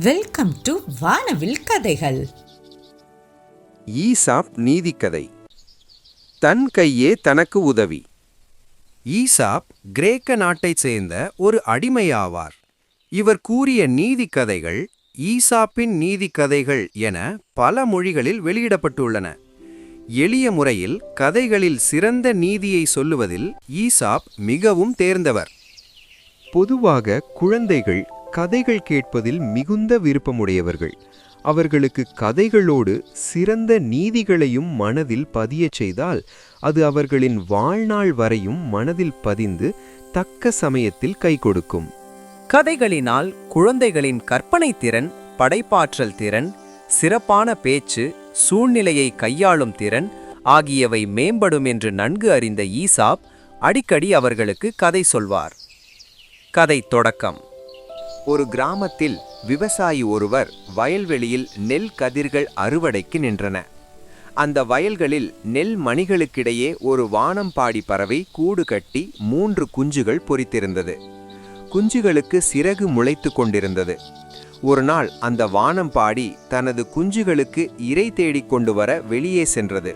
Welcome to வானவில் கதைகள். ESAB நீதிக்கதை. தன் கையே தனக்கு உதவி. ஈசாப் கிரேக்க நாட்டைச் சேர்ந்த ஒரு அடிமையாவார். இவர் கூறிய நீதிக்கதைகள் ஈசாப்பின் நீதிக்கதைகள் என பல மொழிகளில் வெளியிடப்பட்டுள்ளன. எளிய முறையில் கதைகளில் சிறந்த நீதியை சொல்லுவதில் ஈசாப் மிகவும் தேர்ந்தவர். பொதுவாக குழந்தைகள் கதைகள் கேட்பதில் மிகுந்த விருப்பமுடையவர்கள். அவர்களுக்கு கதைகளோடு சிறந்த நீதிகளையும் மனதில் பதியச் செய்தால் அது அவர்களின் வாழ்நாள் வரையும் மனதில் பதிந்து தக்க சமயத்தில் கை கொடுக்கும். கதைகளினால் குழந்தைகளின் கற்பனை திறன், படைப்பாற்றல் திறன், சிறப்பான பேச்சு, சூழ்நிலையை கையாளும் திறன் ஆகியவை மேம்படும் என்று நன்கு அறிந்த ஈசாப் அடிக்கடி அவர்களுக்கு கதை சொல்வார். கதை தொடக்கம். ஒரு கிராமத்தில் விவசாயி ஒருவர் வயல்வெளியில் நெல் கதிர்கள் அறுவடைக்கு நின்றன. அந்த வயல்களில் நெல் மணிகளுக்கிடையே ஒரு வானம்பாடி பறவை கூடு கட்டி 3 குஞ்சுகள் பொரித்திருந்தது. குஞ்சுகளுக்கு சிறகு முளைத்து கொண்டிருந்தது. ஒரு நாள் அந்த வானம்பாடி தனது குஞ்சுகளுக்கு இரை தேடிக் கொண்டு வர வெளியே சென்றது.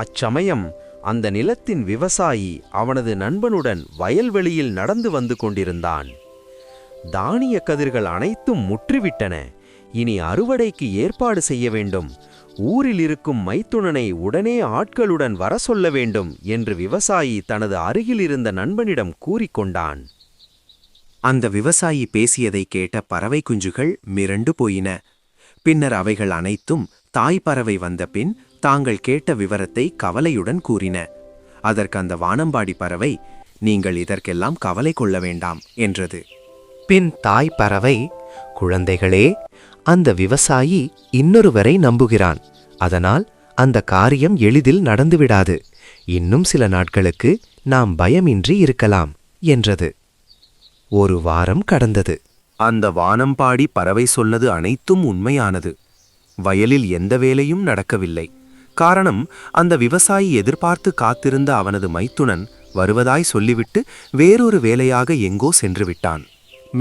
அச்சமயம் அந்த நிலத்தின் விவசாயி அவனது நண்பனுடன் வயல்வெளியில் நடந்து வந்து கொண்டிருந்தான். தானிய கதிர்கள் அனைத்தும் முற்றிவிட்டன. இனி அறுவடைக்கு ஏற்பாடு செய்ய வேண்டும். ஊரில் இருக்கும் மைத்துனனை உடனே ஆட்களுடன் வர சொல்ல வேண்டும் என்று விவசாயி தனது அருகில் இருந்த நண்பனிடம் கூறிக்கொண்டான். அந்த விவசாயி பேசியதை கேட்ட பறவை குஞ்சுகள் மிரண்டு போயின. பின்னர் அவைகள் அனைத்தும் தாய்ப்பறவை வந்த பின் தாங்கள் கேட்ட விவரத்தை கவலையுடன் கூறின. அதற்கு அந்த வானம்பாடி பறவை, நீங்கள் இதற்கெல்லாம் கவலை கொள்ள வேண்டாம் என்றது. பின் தாய் பறவை, குழந்தைகளே, அந்த விவசாயி இன்னொருவரை நம்புகிறான். அதனால் அந்த காரியம் எளிதில் நடந்துவிடாது. இன்னும் சில நாட்களுக்கு நாம் பயமின்றி இருக்கலாம் என்றது. 1 வாரம் கடந்தது. அந்த வானம்பாடி பறவை சொன்னது அனைத்தும் உண்மையானது. வயலில் எந்த வேலையும் நடக்கவில்லை. காரணம், அந்த விவசாயி எதிர்பார்த்து காத்திருந்த அவனது மைத்துனன் வருவதாய் சொல்லிவிட்டு வேறொரு வேலையாக எங்கோ சென்று விட்டான்.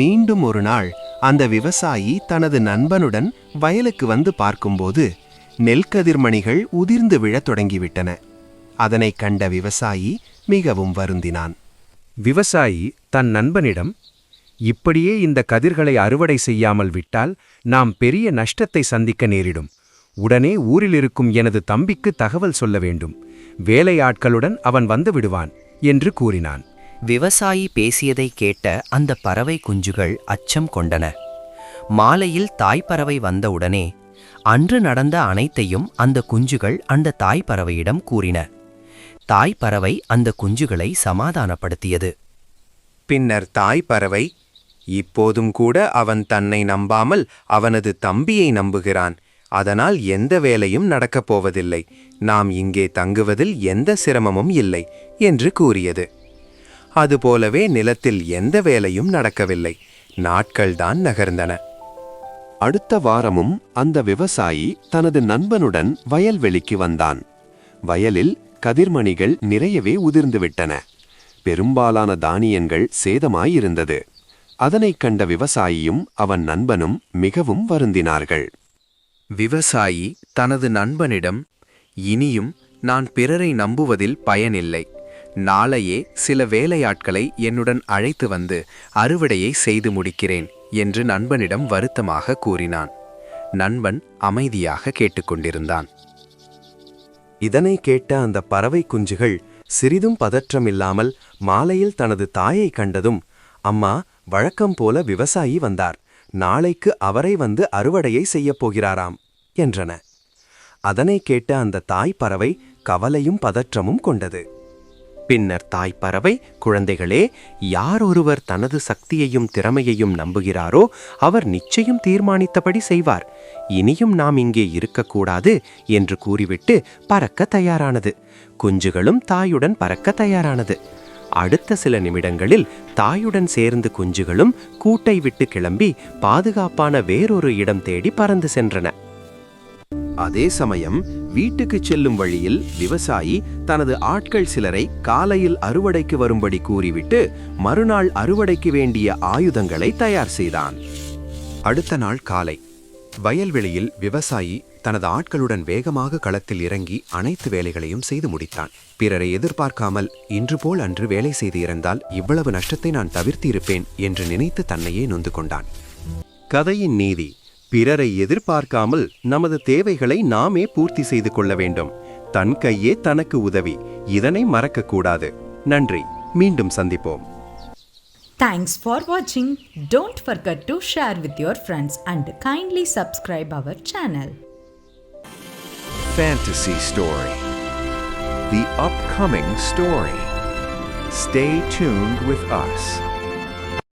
மீண்டும் ஒரு நாள் அந்த விவசாயி தனது நண்பனுடன் வயலுக்கு வந்து பார்க்கும்போது நெல்கதிர்மணிகள் உதிர்ந்து விழத் தொடங்கிவிட்டன. அதனை கண்ட விவசாயி மிகவும் வருந்தினான். விவசாயி தன் நண்பனிடம், இப்படியே இந்த கதிர்களை அறுவடை செய்யாமல் விட்டால் நாம் பெரிய நஷ்டத்தை சந்திக்க நேரிடும். உடனே ஊரில் இருக்கும் எனது தம்பிக்கு தகவல் சொல்ல வேண்டும். வேலையாட்களுடன் அவன் வந்து விடுவான் என்று கூறினான். விவசாயி பேசியதை கேட்ட அந்த பறவை குஞ்சுகள் அச்சம் கொண்டன. மாலையில் தாய்ப்பறவை வந்தவுடனே அன்று நடந்த அனைத்தையும் அந்த குஞ்சுகள் அந்த தாய்ப்பறவையிடம் கூறின. தாய்ப்பறவை அந்த குஞ்சுகளை சமாதானப்படுத்தியது. பின்னர் தாய்ப்பறவை, இப்போதும் கூட அவன் தன்னை நம்பாமல் அவனது தம்பியை நம்புகிறான். அதனால் எந்த வேலையும் நடக்கப் போவதில்லை. நாம் இங்கே தங்குவதில் எந்த சிரமமும் இல்லை என்று கூறியது. அதுபோலவே நிலத்தில் எந்த வேலையும் நடக்கவில்லை. நாட்கள்தான் நகர்ந்தன. அடுத்த வாரமும் அந்த விவசாயி தனது நண்பனுடன் வயல்வெளிக்கு வந்தான். வயலில் கதிர்மணிகள் நிறையவே உதிர்ந்துவிட்டன. பெரும்பாலான தானியங்கள் சேதமாயிருந்தது. அதனைக் கண்ட விவசாயியும் அவன் நண்பனும் மிகவும் வருந்தினார்கள். விவசாயி தனது நண்பனிடம், இனியும் நான் பிறரை நம்புவதில் பயனில்லை. நாளையே சில வேலையாட்களை என்னுடன் அழைத்து வந்து அறுவடையை செய்து முடிக்கிறேன் என்று நண்பனிடம் வருத்தமாக கூறினான். நண்பன் அமைதியாக கேட்டுக்கொண்டிருந்தான். இதனை கேட்ட அந்த பறவை குஞ்சுகள் சிறிதும் பதற்றமில்லாமல் மாலையில் தனது தாயை கண்டதும், அம்மா, வழக்கம் போல விவசாயி வந்தார். நாளைக்கு அவரை வந்து அறுவடையை செய்யப் போகிறாராம் என்றன. அதனை கேட்ட அந்த தாய் பறவை கவலையும் பதற்றமும் கொண்டது. பின்னர் தாய்ப்பறவை, குழந்தைகளே, யார் ஒருவர் தனது சக்தியையும் திறமையையும் நம்புகிறாரோ அவர் நிச்சயம் தீர்மானித்தபடி செய்வார். இனியும் நாம் இங்கே இருக்கக்கூடாது என்று கூறிவிட்டு பறக்க தயாரானது. குஞ்சுகளும் தாயுடன் பறக்க தயாரானது. அடுத்த சில நிமிடங்களில் தாயுடன் சேர்ந்து குஞ்சுகளும் கூட்டை விட்டு கிளம்பி பாதுகாப்பான வேறொரு இடம் தேடி பறந்து சென்றன. அதே சமயம் வீட்டுக்கு செல்லும் வழியில் விவசாயி தனது ஆட்கள் சிலரை காலையில் அறுவடைக்கு வரும்படி கூறிவிட்டு மறுநாள் அறுவடைக்கு வேண்டிய ஆயுதங்களை தயார் செய்தான். அடுத்த நாள் காலை வயல்வெளியில் விவசாயி தனது ஆட்களுடன் வேகமாக களத்தில் இறங்கி அனைத்து வேலைகளையும் செய்து முடித்தான். பிறரை எதிர்பார்க்காமல் இன்று போல் அன்று வேலை செய்து இருந்தால் இவ்வளவு நஷ்டத்தை நான் தவிர்த்து இருப்பேன் என்று நினைத்து தன்னையே நொந்து கொண்டான். கதையின் நீதி: பிறரை எதிர்பார்க்காமல் நமது தேவைகளை நாமே பூர்த்தி செய்து கொள்ள வேண்டும். தன் கையே தனக்கு உதவி. இதனை மறக்கக்கூடாது. நன்றி. மீண்டும் சந்திப்போம். Thanks for watching. Don't forget to share with your friends and kindly subscribe our channel. Fantasy Story. The upcoming story. Stay tuned with us.